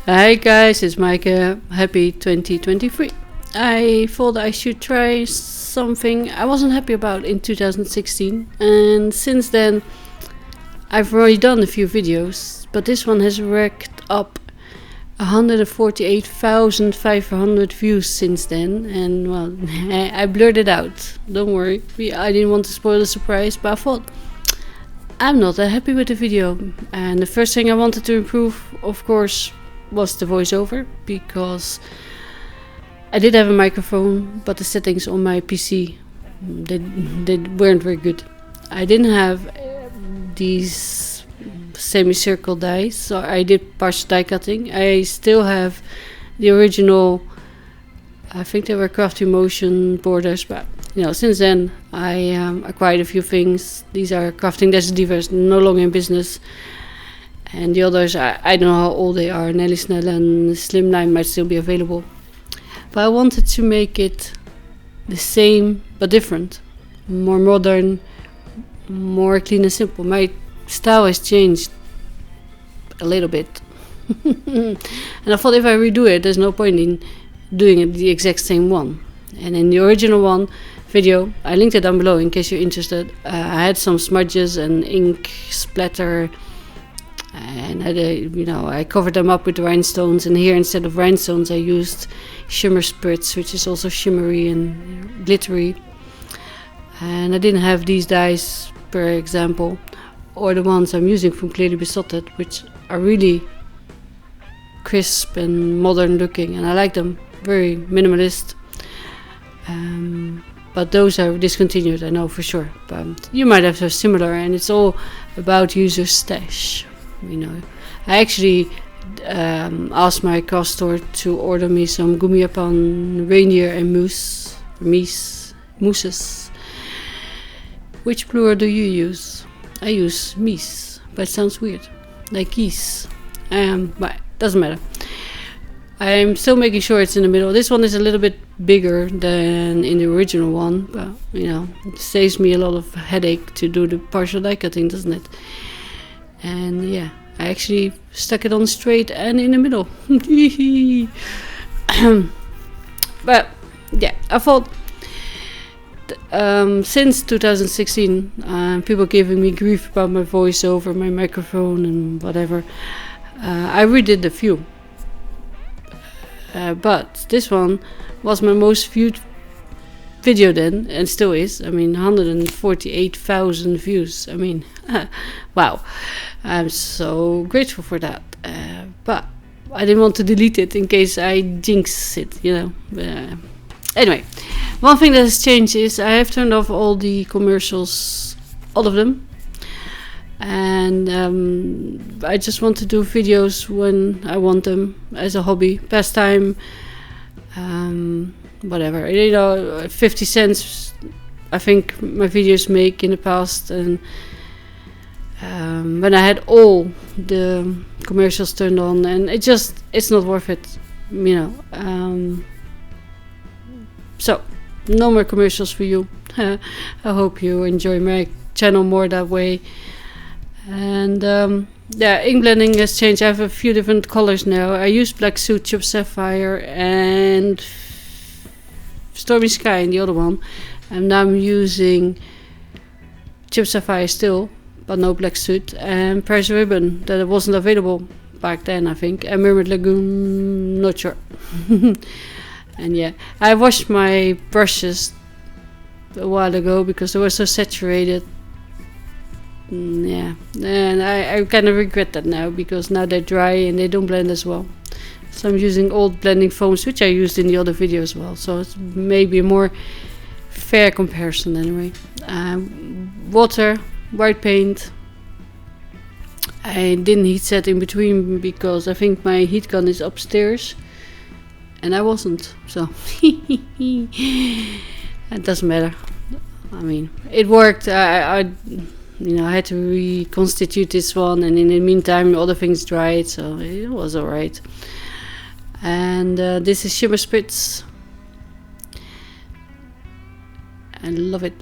Hi guys, it's Micah. Happy 2023. I thought I should try something I wasn't happy about in 2016, and since then I've already done a few videos, but this one has racked up 148,500 views since then, and well, I blurred it out. Don't worry, I didn't want to spoil the surprise, but I thought I'm not that happy with the video, and the first thing I wanted to improve, of course, was the voiceover, because I did have a microphone, but the settings on my PC they weren't very good. I didn't have these semicircle dies, so I did partial die cutting. I still have the original, I think they were Crafty Motion borders, but since then I acquired a few things. These are Crafting Desert Divas, no longer in business. And the others, I don't know how old they are. Nelly Snell and Slimline might still be available. But I wanted to make it the same but different. More modern, more clean and simple. My style has changed a little bit. And I thought if I redo it, there's no point in doing it the exact same one. And in the original one video, I linked it down below in case you're interested. I had some smudges and ink splatter. And I covered them up with rhinestones, and here instead of rhinestones I used shimmer spritz, which is also shimmery and glittery. And I didn't have these dyes, per example, or the ones I'm using from Clearly Besotted, which are really crisp and modern looking, and I like them, very minimalist. But those are discontinued, I know for sure. But you might have a similar, and it's all about user stash. I actually asked my craft store to order me some Gummiepan reindeer and mousses. Which plural do you use? I use meese, but it sounds weird, like geese. But doesn't matter. I'm still making sure it's in the middle. This one is a little bit bigger than in the original one, but it saves me a lot of headache to do the partial die cutting, doesn't it? And yeah, I actually stuck it on straight and in the middle. But yeah, I thought since 2016 people giving me grief about my voiceover, my microphone and whatever, I redid a few, but this one was my most viewed video then, and still is. 148,000 views. Wow, I'm so grateful for that, but I didn't want to delete it in case I jinx it, anyway, one thing that has changed is I have turned off all the commercials, all of them, and I just want to do videos when I want them, as a hobby, pastime, whatever, 50 cents I think my videos make in the past, and when I had all the commercials turned on, and it's not worth it, so no more commercials for you. I hope you enjoy my channel more that way. And ink blending has changed. I have a few different colors now. I use Black Suit, Chip Sapphire and Stormy Sky in the other one, and now I'm using Chip Sapphire still, but no Black Suit, and Paris Ribbon that wasn't available back then, I think, and Mermaid Lagoon, not sure. And yeah, I washed my brushes a while ago because they were so saturated. Yeah, and I kind of regret that now, because now they're dry and they don't blend as well. So I'm using old blending foams, which I used in the other video as well, so it's maybe a more fair comparison anyway. Water, white paint. I didn't heat set in between because I think my heat gun is upstairs and I wasn't, so it doesn't matter. It worked. I had to reconstitute this one, and in the meantime other things dried, so it was alright. And this is Shimmer Spritz. I love it.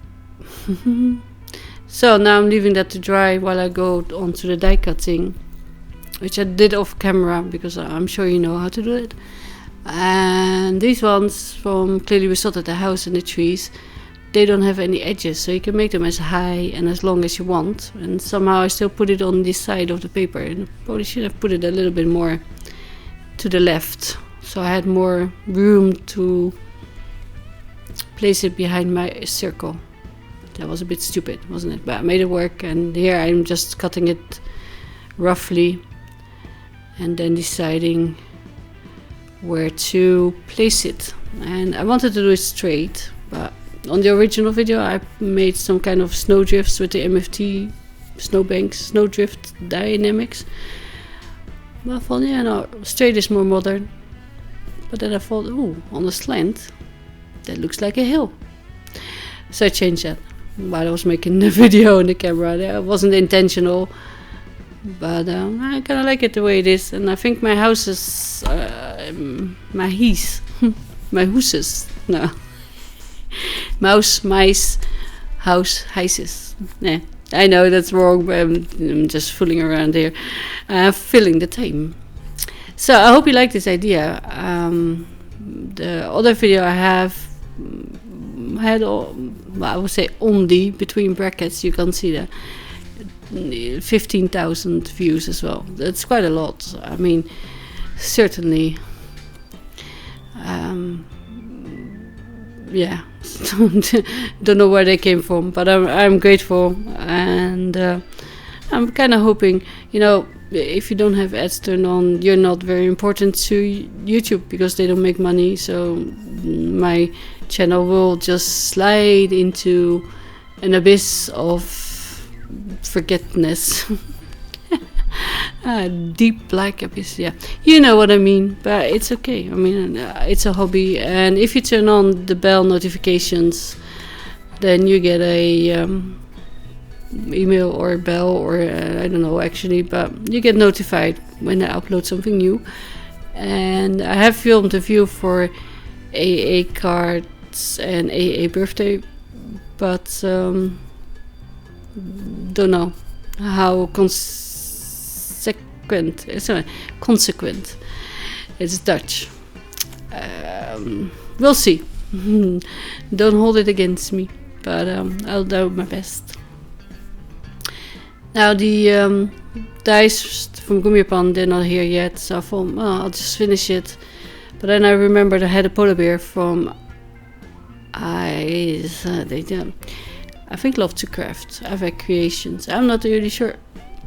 So now I'm leaving that to dry while I go on to the die cutting. which I did off camera because I'm sure you know how to do it. And these ones from Clearly We Sorted the House and the Trees, they don't have any edges, so you can make them as high and as long as you want. And somehow I still put it on this side of the paper, and probably should have put it a little bit more to the left, so I had more room to place it behind my circle. That was a bit stupid, wasn't it? But I made it work, and here I'm just cutting it roughly and then deciding where to place it. And I wanted to do it straight, but on the original video I made some kind of snowdrifts with the MFT snowbanks, snowdrift dynamics. But I thought, yeah, no, straight is more modern. But then I thought, ooh, on a slant, that looks like a hill. So I changed that while I was making the video on the camera. It wasn't intentional, but I kind of like it the way it is. And I think my house is, my hooses, no. Mouse, mice, house, heises. Nah, I know that's wrong, but I'm just fooling around here. Filling the time. So I hope you like this idea. The other video I have had, I would say only, between brackets, you can see that 15,000 views as well. That's quite a lot. I mean, certainly. Yeah, don't know where they came from, but I'm grateful, and I'm kind of hoping, you know, if you don't have ads turned on, you're not very important to YouTube because they don't make money. So my channel will just slide into an abyss of forgetfulness. Deep black abyss, yeah, you know what I mean. But it's okay. I mean, it's a hobby, and if you turn on the bell notifications, then you get a email or a bell, or I don't know actually, but you get notified when I upload something new. And I have filmed a few for AA cards and AA birthday, but don't know how consequent. It's Dutch. We'll see. Don't hold it against me, but I'll do my best. Now the dice from Gummipan, they're not here yet, so I thought, oh, I'll just finish it. But then I remembered I had a polar bear from I think Love to Craft, Avec Creations. I'm not really sure,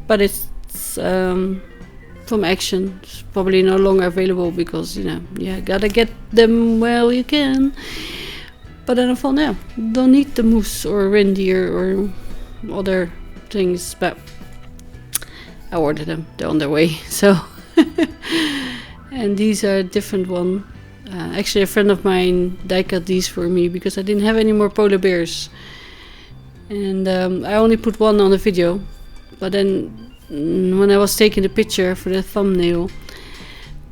but it's from Action. It's probably no longer available because, you know, you gotta get them while you can. But then I thought, no, don't need the moose or reindeer or other things, but I ordered them, they're on their way. So and these are a different one. Actually, a friend of mine die cut these for me because I didn't have any more polar bears, and I only put one on the video. But then when I was taking the picture for the thumbnail,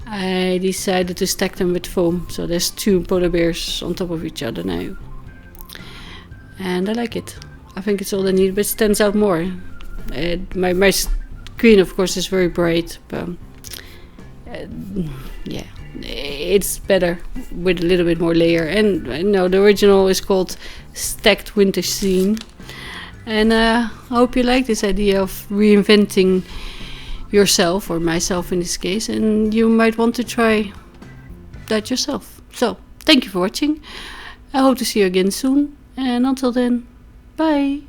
I decided to stack them with foam, so there's two polar bears on top of each other now, and I like it. I think it's all I need, but it stands out more. My screen, of course, is very bright, but yeah, it's better with a little bit more layer. And you know, the original is called Stacked Winter Scene. And I hope you like this idea of reinventing yourself, or myself in this case, and you might want to try that yourself. So, thank you for watching. I hope to see you again soon, and until then, bye!